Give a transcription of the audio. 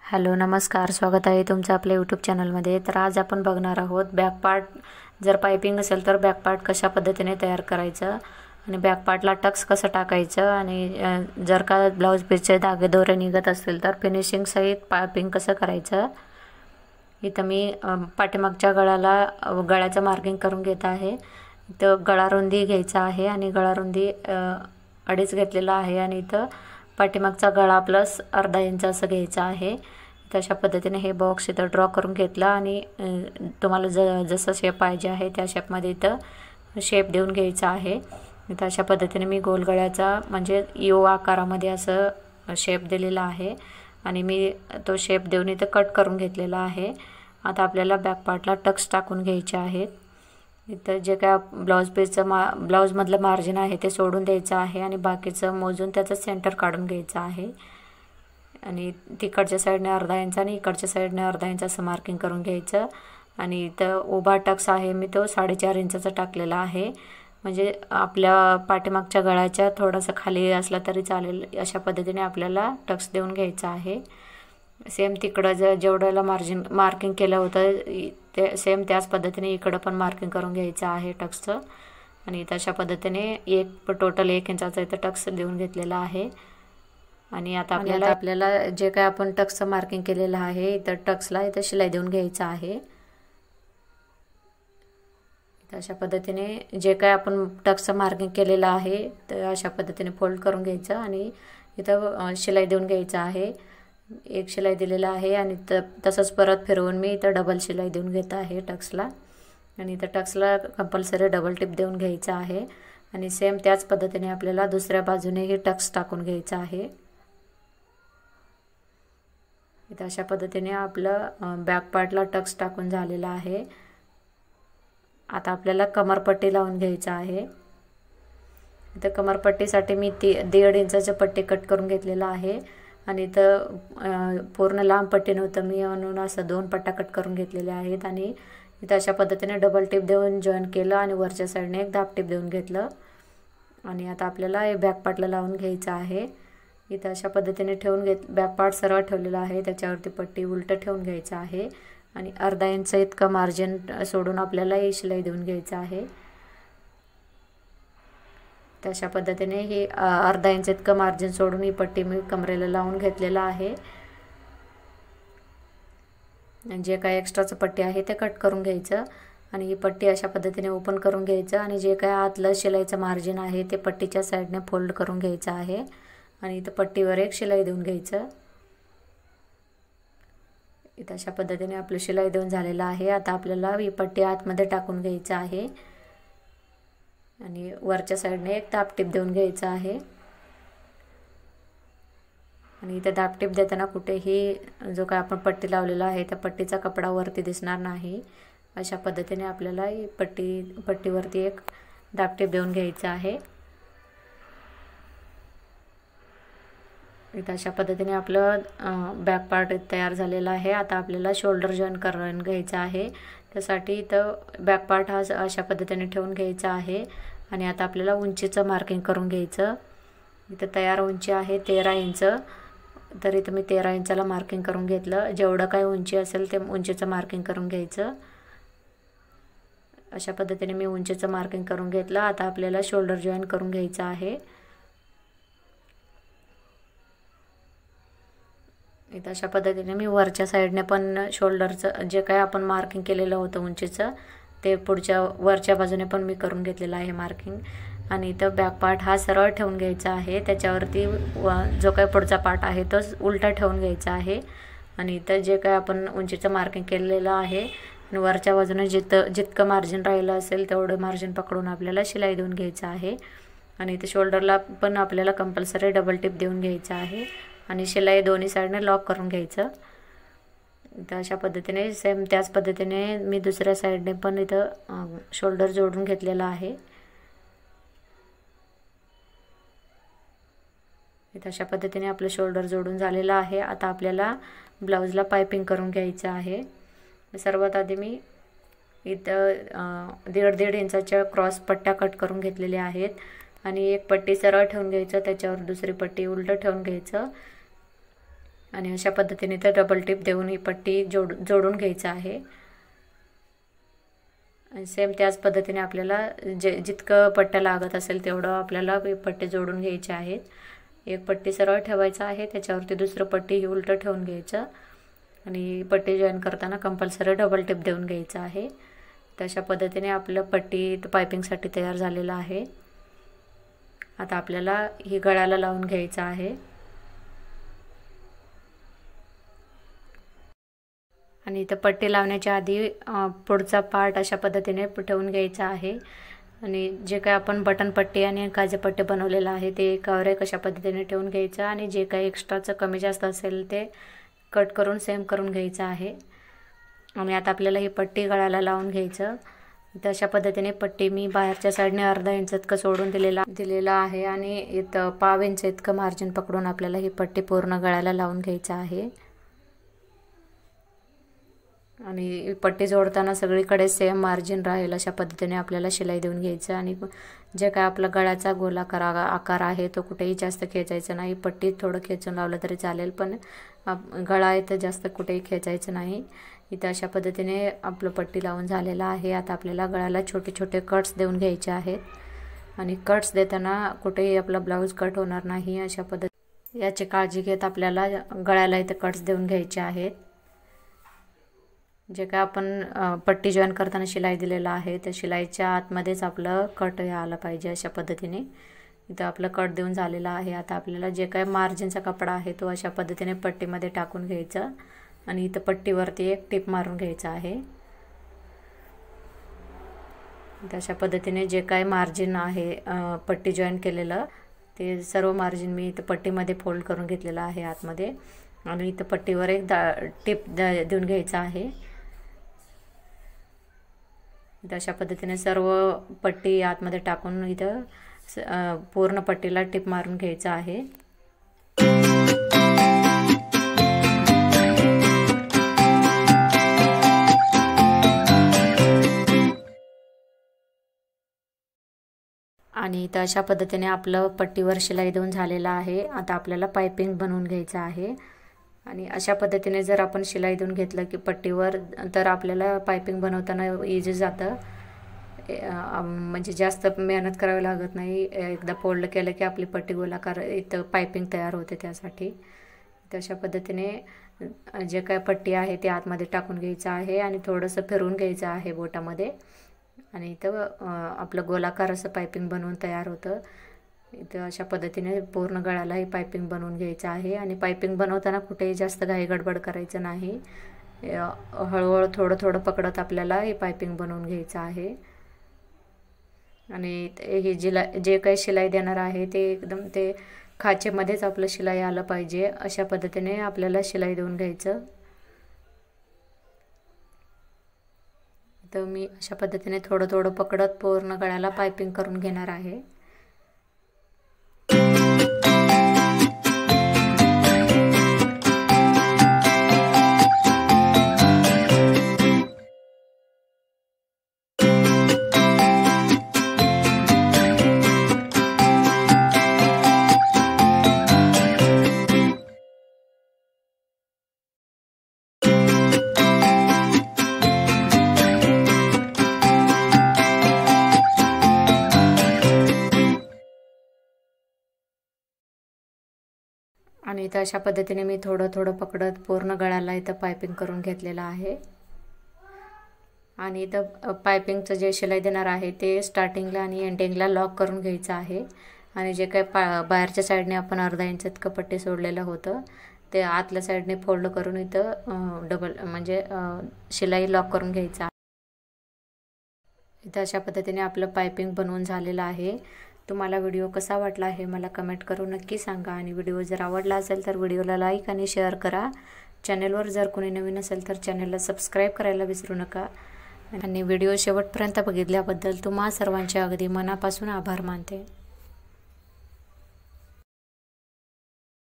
Hello नमस्कार, स्वागत आहे तुमचं आपल्या यूट्यूब चॅनलमध्ये। तर आज आपण बघणार आहोत बॅक पार्ट, जर पाइपिंग असेल तर बॅक पार्ट कशा पद्धतीने तयार करायचं आणि बॅक पार्टला टक्स कसं टाकायचं आणि जर का ब्लाउज पीसचे धागे दोरे निघत असतील तर फिनिशिंग सहित पाइपिंग कसं करायचं। इथं मी पाठीमागच्या गळ्याचं मार्किंग करून घेत आहे। इथं गळा रुंदी घ्यायचा आहे आणि गळा रुंदी 2.5 घेतलेला आहे आणि इथं पाठीमागचा गळा प्लस अर्धा इंच असं घ्यायचं आहे। तशा पद्धतीने हे बॉक्स इथं ड्रॉ करून घेतला आणि तुम्हाला जसं शेप पाहिजे आहे त्या शेपमध्ये इथं शेप देऊन घ्यायचा आहे। इथं अशा पद्धतीने मी गोल गळ्याचा म्हणजे यू आकारामध्ये असं शेप दिलेला आहे आणि मी तो शेप देऊन इथं कट करून घेतलेला आहे। आता आपल्याला बॅक पार्टला टक्स टाकून घ्यायचे आहेत। इथं जे काय ब्लाउज पीसचं ब्लाउजमधलं मार्जिन आहे ते सोडून द्यायचं आहे आणि बाकीचं मोजून त्याचं सेंटर काढून घ्यायचं आहे आणि तिकडच्या साईडने अर्धा इंच आणि इकडच्या साईडने अर्धा इंच असं मार्किंग करून घ्यायचं। आणि इथं उभा टक्स आहे मी तो 4.5 इंचाचा टाकलेला आहे, म्हणजे आपल्या पाठीमागच्या गळ्याच्या थोडासा खाली असला तरी चालेल। अशा पद्धतीने आपल्याला टक्स देऊन घ्यायचा आहे। सेम तिकडं जेवढ्याला मार्किंग केलं होतं ते सेम त्याच पद्धतीने इकडं पण मार्किंग करून घ्यायचं आहे टक्सचं। आणि तशा पद्धतीने टोटल 1 इंचाचा इथं टक्स देऊन घेतलेला आहे। आणि आता आपल्याला जे काय आपण टक्सचं मार्किंग केलेलं आहे इथं टक्सला इथं शिलाई देऊन घ्यायचं आहे। अशा पद्धतीने जे काय आपण टक्सचं मार्किंग केलेलं आहे तर अशा पद्धतीने फोल्ड करून घ्यायचं आणि इथं शिलाई देऊन घ्यायचं आहे। एक शिलाई दिलेला आहे आणि तसंच परत फिरवून मी इथं डबल शिलाई देऊन घेत आहे टक्सला आणि इथं टक्सला कंपल्सरी डबल टिप देऊन घ्यायचं आहे। आणि सेम त्याच पद्धतीने आपल्याला दुसऱ्या बाजूनेही टक्स टाकून घ्यायचं आहे। इथं अशा पद्धतीने आपलं बॅक पार्टला टक्स टाकून झालेला आहे। आता आपल्याला कमरपट्टी लावून घ्यायचं आहे। इथं कमरपट्टीसाठी मी 1.5 इंचाची पट्टी कट करून घेतलेला आहे आणि इथं पूर्ण लांब पट्टी नव्हतं मी म्हणून असं 2 पट्ट्या कट करून घेतलेल्या आहेत आणि इथं अशा पद्धतीने डबल टिप देऊन जॉईन केलं आणि वरच्या साईडने एक दाब टिप देऊन घेतलं आणि आता आपल्याला हे बॅक पार्टला लावून घ्यायचं आहे। इथं अशा पद्धतीने ठेवून बॅक पार्ट सरळ ठेवलेला आहे, त्याच्यावरती पट्टी उलटं ठेवून घ्यायचं आहे आणि अर्धा इंच इतकं मार्जिन सोडून आपल्याला ही शिलाई देऊन घ्यायचं आहे। तशा पद्धतीने ही अर्धा इंच इतकं मार्जिन सोडून ही पट्टी मी कमरेला लावून घेतलेला आहे। जे काय एक्स्ट्राचं पट्टी आहे ते कट करून घ्यायचं आणि ही पट्टी अशा पद्धतीने ओपन करून घ्यायचं आणि जे काय आतलं शिलाईचं मार्जिन आहे ते पट्टीच्या साईडने फोल्ड करून घ्यायचं आहे आणि इथं पट्टीवर एक शिलाई देऊन घ्यायचं। इथं अशा पद्धतीने आपलं शिलाई देऊन झालेलं आहे। आता आपल्याला ही पट्टी आतमध्ये टाकून घ्यायचं आहे आणि वरच्या साईडने एक दाब टिप देऊन घ्यायचं आहे आणि इथे दाब टिप देताना कुठेही जो काय आपण पट्टी लावलेला आहे त्या पट्टीचा कपडा वरती दिसणार नाही। अशा पद्धतीने आपल्याला ही पट्टीवरती एक दाब टिप देऊन घ्यायचं आहे। इथं अशा पद्धतीने आपलं बॅक पार्ट तयार झालेला आहे। आता आपल्याला शोल्डर जॉईन करून घ्यायचा आहे, त्यासाठी इथं बॅक पार्ट हा अशा पद्धतीने ठेवून घ्यायचा आहे आणि आता आपल्याला उंचीचं मार्किंग करून घ्यायचं। इथं तयार उंची आहे 13 इंच, तर इथं मी 13 इंचाला मार्किंग करून घेतलं। जेवढं काय उंची असेल ते उंचीचं मार्किंग करून घ्यायचं। अशा पद्धतीने मी उंचीचं मार्किंग करून घेतलं। आता आपल्याला शोल्डर जॉईन करून घ्यायचं आहे। इथं अशा पद्धतीने मी वरच्या साईडने पण शोल्डरचं जे काय आपण मार्किंग केलेलं होतं उंचीचं ते वरच्या बाजूने पण मी करून घेतलेलं आहे मार्किंग। आणि इथं बॅक पार्ट हा सरळ ठेवून घ्यायचा आहे, त्याच्यावरती जो काय पुढचा पार्ट आहे तो उलटा ठेवून घ्यायचा आहे आणि इथं जे काय आपण उंचीचं मार्किंग केलेलं आहे आणि वरच्या बाजूने जितकं मार्जिन राहिलं असेल तेवढं मार्जिन पकडून आपल्याला शिलाई देऊन घ्यायचं आहे। आणि इथे शोल्डरला पण आपल्याला कंपल्सरी डबल टिप देऊन घ्यायचं आहे आणि शिलाई दोन्ही साईडने लॉक करून घ्यायचं। इथं अशा पद्धतीने सेम त्याच पद्धतीने मी दुसऱ्या साईडने पण इथं शोल्डर जोडून घेतलेला आहे। इथं अशा पद्धतीने आपलं शोल्डर जोडून झालेलं आहे। आता आपल्याला ब्लाऊजला पाइपिंग करून घ्यायचं आहे। सर्वात आधी मी इथं 1.5 इंचाच्या क्रॉस पट्ट्या कट करून घेतलेल्या आहेत आणि एक पट्टी सरळ ठेवून घ्यायचं, त्याच्यावर दुसरी पट्टी उलटं ठेवून घ्यायचं आणि अशा पद्धतीने तर डबल टिप देऊन ही पट्टी जोडून घ्यायचं आहे। आणि सेम त्याच पद्धतीने आपल्याला जितकं पट्ट्या लागत असेल तेवढं आपल्याला पट्टे जोडून घ्यायचे आहेत। एक पट्टी सरळ ठेवायचं आहे, त्याच्यावरती दुसरं पट्टी ही उलटं ठेवून घ्यायचं आणि पट्टी जॉईन करताना कंपल्सरी डबल टिप देऊन घ्यायचं आहे। तशा पद्धतीने आपलं पट्टी पायपिंगसाठी तयार झालेलं आहे। आता आपल्याला ही गळ्याला लावून घ्यायचं आहे आणि इथं पट्टी लावण्याच्या आधी पुढचा पार्ट अशा पद्धतीने ठेवून घ्यायचा आहे आणि जे काय आपण बटन पट्टी आणि काजेपट्टी बनवलेला आहे ते एकावर एक अशा पद्धतीने ठेवून घ्यायचं आणि जे काही एक्स्ट्राचं कमी जास्त असेल ते कट करून सेम करून घ्यायचं आहे। आणि आता आपल्याला ही पट्टी गळ्याला लावून घ्यायचं। तशा पद्धतीने पट्टी मी बाहेरच्या साईडने अर्धा इंच इतकं सोडून दिलेला आहे आणि इथं पाव इंच इतकं मार्जिन पकडून आपल्याला ही पट्टी पूर्ण गळ्याला लावून घ्यायचं आहे। आणि पट्टी जोडताना सगळीकडे सेम मार्जिन राहील अशा पद्धतीने आपल्याला शिलाई देऊन घ्यायचं आणि जे काय आपला गळ्याचा गोलाकार आकार आहे तो कुठेही जास्त खेचायचा नाही। पट्टी थोडं खेचून लावलं तरी चालेल, पण गळा आहे तर जास्त कुठेही खेचायचं नाही। इथं अशा पद्धतीने आपलं पट्टी लावून झालेला आहे। आता आपल्याला गळ्याला छोटे छोटे कट्स देऊन घ्यायचे आहेत आणि कट्स देताना कुठेही आपला ब्लाऊज कट होणार नाही अशा पद्धती याची काळजी घेत आपल्याला गळ्याला इथं कट्स देऊन घ्यायचे आहेत। जे काय आपण पट्टी जॉईन करताना शिलाई दिलेला आहे त्या शिलाईच्या आतमध्येच आपलं कट हे आलं पाहिजे अशा पद्धतीने। इथं आपलं कट देऊन झालेला आहे। आता आपल्याला जे काय मार्जिनचा कपडा आहे तो अशा पद्धतीने पट्टीमध्ये टाकून घ्यायचा आणि इथं पट्टीवरती एक टिप मारून घ्यायचा आहे। अशा पद्धतीने जे काय मार्जिन आहे पट्टी जॉईन केलेलं ते सर्व मार्जिन मी इथं पट्टीमध्ये फोल्ड करून घेतलेलं आहे आतमध्ये आणि इथं पट्टीवर एक टिप देऊन घ्यायचा आहे। अशा पद्धतीने सर्व पट्टी आतमध्ये टाकून इथं पूर्ण पट्टीला टिप मारून घ्यायचं आहे। आणि इथं अशा पद्धतीने आपलं पट्टीवर शिलाई देऊन झालेला आहे। आता आपल्याला पाइपिंग बनवून घ्यायचं आहे आणि अशा पद्धतीने जर आपण शिलाई देऊन घेतलं की पट्टीवर तर आपल्याला पाइपिंग बनवताना इझी जातं, म्हणजे जास्त मेहनत करावी लागत नाही। एकदा फोल्ड केलं की आपली पट्टी गोलाकार इथं पाइपिंग तयार होते त्यासाठी। तशा पद्धतीने जे काय पट्टी आहे ते आतमध्ये टाकून घ्यायचं आहे आणि थोडंसं फिरवून घ्यायचं आहे बोटामध्ये आणि इथं आपलं गोलाकार असं पाइपिंग बनवून तयार होतं। इथं अशा पद्धतीने पूर्ण गळ्याला ही पाइपिंग बनवून घ्यायचं आहे आणि पाइपिंग बनवताना कुठेही जास्त घाई गडबड करायचं नाही। हळूहळू थोडं थोडं पकडत आपल्याला ही पाइपिंग बनवून घ्यायचं आहे आणि हे जे काही शिलाई देणार आहे ते एकदम ते खाचेमध्येच आपलं शिलाई आलं पाहिजे अशा पद्धतीने आपल्याला शिलाई देऊन घ्यायचं। तर मी अशा पद्धतीने थोडं थोडं पकडत पूर्ण गळ्याला पाइपिंग करून घेणार आहे। आणि इथं अशा पद्धतीने मी थोडं थोडं पकडत पूर्ण गळ्याला इथं पाइपिंग करून घेतलेलं आहे आणि इथं पाइपिंगचं जे शिलाई देणार आहे ते स्टार्टिंगला आणि एंडिंगला लॉक करून घ्यायचं आहे आणि जे काही बाहेरच्या साईडने आपण अर्धा इंच इतकं पट्टी सोडलेलं होतं ते आतल्या साईडने फोल्ड करून इथं डबल म्हणजे शिलाई लॉक करून घ्यायचं। इथं अशा पद्धतीने आपलं पाइपिंग बनवून झालेलं आहे। तुम्हाला व्हिडिओ कसा वाटला हे मला कमेंट करून नक्की सांगा आणि व्हिडिओ जर आवडला असेल तर व्हिडिओला लाईक आणि शेअर करा। चॅनलवर जर कोणी नवीन असेल तर चॅनलला सबस्क्राईब करायला विसरू नका आणि व्हिडिओ शेवटपर्यंत बघितल्याबद्दल तुम्हा सर्वांचे अगदी मनापासून आभार मानते।